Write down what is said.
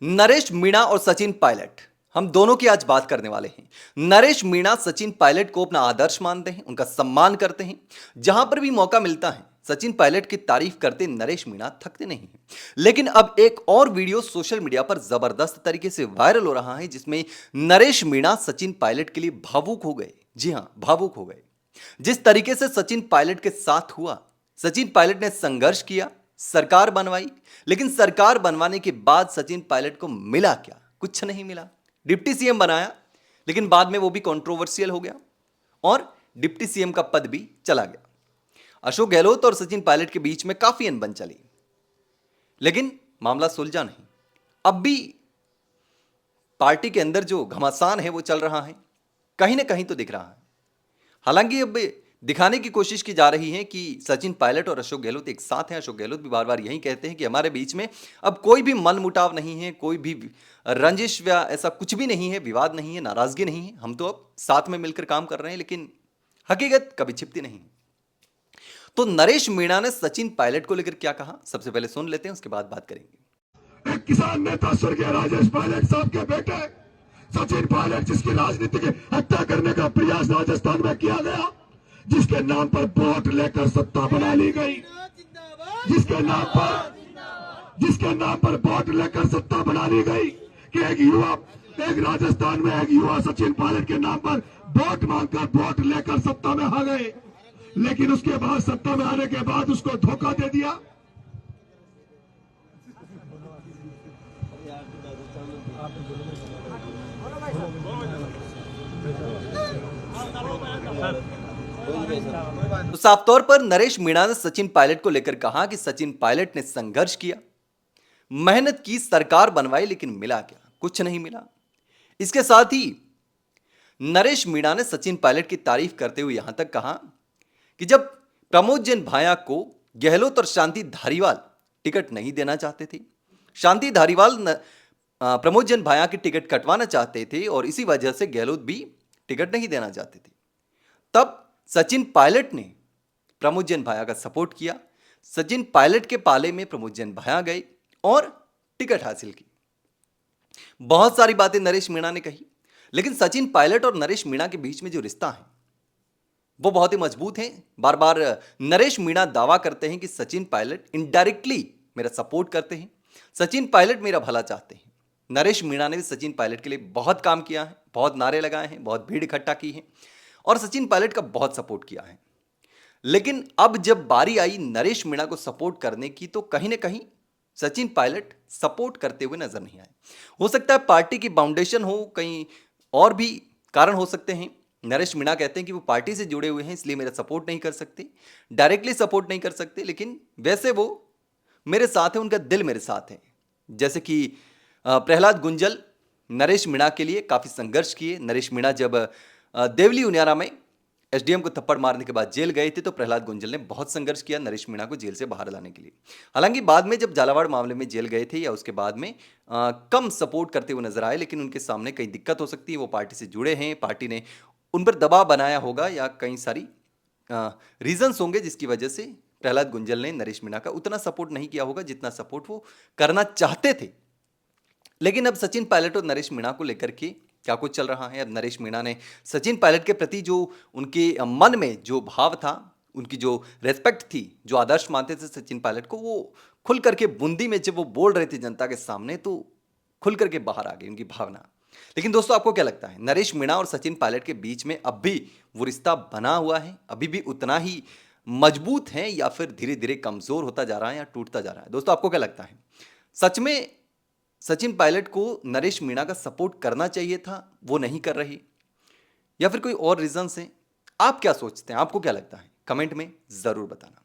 नरेश मीणा और सचिन पायलट, हम दोनों की आज बात करने वाले हैं। नरेश मीणा सचिन पायलट को अपना आदर्श मानते हैं, उनका सम्मान करते हैं। जहां पर भी मौका मिलता है सचिन पायलट की तारीफ करते नरेश मीणा थकते नहीं हैं। लेकिन अब एक और वीडियो सोशल मीडिया पर जबरदस्त तरीके से वायरल हो रहा है, जिसमें नरेश मीणा सचिन पायलट के लिए भावुक हो गए। जी हां, भावुक हो गए। जिस तरीके से सचिन पायलट के साथ हुआ, सचिन पायलट ने संघर्ष किया, सरकार बनवाई, लेकिन सरकार बनवाने के बाद सचिन पायलट को मिला क्या? कुछ नहीं मिला। डिप्टी सीएम बनाया, लेकिन बाद में वो भी कंट्रोवर्शियल हो गया और डिप्टी सीएम का पद भी चला गया। अशोक गहलोत और सचिन पायलट के बीच में काफी अनबन चली, लेकिन मामला सुलझा नहीं। अब भी पार्टी के अंदर जो घमासान है वो चल रहा है, कहीं ना कहीं तो दिख रहा है। हालांकि अब दिखाने की कोशिश की जा रही है कि सचिन पायलट और अशोक गहलोत एक साथ हैं। अशोक गहलोत भी बार बार यही कहते हैं कि हमारे बीच में अब कोई भी मनमुटाव नहीं है, कोई भी रंजिश या ऐसा कुछ भी नहीं है, विवाद नहीं है, नाराजगी नहीं है। हम तो अब साथ में मिलकर काम कर रहे हैं, लेकिन हकीकत कभी छिपती नहीं है। तो नरेश मीणा ने सचिन पायलट को लेकर क्या कहा, सबसे पहले सुन लेते हैं, उसके बाद बात करेंगे। एक किसान नेता स्वर्गीय राजेश पायलट साहब के बेटे सचिन पायलट, जिसकी राजनीति की हत्या करने का प्रयास राजस्थान में किया गया, जिसके नाम पर वोट लेकर सत्ता बना ली गई, जिसके नाम पर वोट लेकर सत्ता बना ली गई कि एक राजस्थान में एक युवा सचिन पायलट के नाम पर वोट मांगकर वोट लेकर सत्ता में आ गए, लेकिन उसके बाद सत्ता में आने के बाद उसको धोखा दे दिया। तो साफ तौर पर नरेश मीणा ने सचिन पायलट को लेकर कहा कि सचिन पायलट ने संघर्ष किया, मेहनत की, सरकार बनवाई, लेकिन मिला क्या? कुछ नहीं मिला। इसके साथ ही नरेश मीणा ने सचिन पायलट की तारीफ करते हुए यहां तक कहा कि जब प्रमोद जैन भाया को गहलोत और शांति धारीवाल टिकट नहीं देना चाहते थे, शांति धारीवाल प्रमोद जैन भाया की टिकट कटवाना चाहते थे और इसी वजह से गहलोत भी टिकट नहीं देना चाहते थे, तब सचिन पायलट ने प्रमोद जैन भाया का सपोर्ट किया। सचिन पायलट के पाले में प्रमोद जैन भाया गए और टिकट हासिल की। बहुत सारी बातें नरेश मीणा ने कही, लेकिन सचिन पायलट और नरेश मीणा के बीच में जो रिश्ता है वो बहुत ही मजबूत है। बार बार नरेश मीणा दावा करते हैं कि सचिन पायलट इनडायरेक्टली मेरा सपोर्ट करते हैं, सचिन पायलट मेरा भला चाहते हैं। नरेश मीणा ने भी सचिन पायलट के लिए बहुत काम किया है, बहुत नारे लगाए हैं, बहुत भीड़ इकट्ठा की है और सचिन पायलट का बहुत सपोर्ट किया है। लेकिन अब जब बारी आई नरेश मीणा को सपोर्ट करने की, तो कहीं ना कहीं सचिन पायलट सपोर्ट करते हुए नजर नहीं आए। हो सकता है पार्टी की बाउंडेशन हो, कहीं और भी कारण हो सकते हैं। नरेश मीणा कहते हैं कि वो पार्टी से जुड़े हुए हैं, इसलिए मेरा सपोर्ट नहीं कर सकते, डायरेक्टली सपोर्ट नहीं कर सकते, लेकिन वैसे वो मेरे साथ है, उनका दिल मेरे साथ है। जैसे कि प्रहलाद गुंजल नरेश मीणा के लिए काफी संघर्ष किए। नरेश मीणा जब देवली उनियारा में एसडीएम को थप्पड़ मारने के बाद जेल गए थे, तो प्रहलाद गुंजल ने बहुत संघर्ष किया नरेश मीणा को जेल से बाहर लाने के लिए। हालांकि बाद में जब झालावाड़ मामले में जेल गए थे या उसके बाद में कम सपोर्ट करते हुए नजर आए, लेकिन उनके सामने कई दिक्कत हो सकती है। वो पार्टी से जुड़े हैं, पार्टी ने उन पर दबाव बनाया होगा या कई सारी रीजंस होंगे जिसकी वजह से प्रहलाद गुंजल ने नरेश मीणा का उतना सपोर्ट नहीं किया होगा जितना सपोर्ट वो करना चाहते थे। लेकिन अब सचिन पायलट और नरेश मीणा को लेकर के क्या कुछ चल रहा है। अब नरेश मीणा ने सचिन पायलट के प्रति जो उनके मन में जो भाव था, उनकी जो रेस्पेक्ट थी, जो आदर्श मानते थे सचिन पायलट को, वो खुल करके बूंदी में जब वो बोल रहे थे जनता के सामने, तो खुल करके बाहर आ गई उनकी भावना। लेकिन दोस्तों, आपको क्या लगता है, नरेश मीणा और सचिन पायलट के बीच में अब भी वो रिश्ता बना हुआ है, अभी भी उतना ही मजबूत है, या फिर धीरे धीरे कमजोर होता जा रहा है या टूटता जा रहा है? दोस्तों, आपको क्या लगता है, सच में सचिन पायलट को नरेश मीणा का सपोर्ट करना चाहिए था, वो नहीं कर रही, या फिर कोई और रीजंस हैं? आप क्या सोचते हैं, आपको क्या लगता है? कमेंट में जरूर बताना।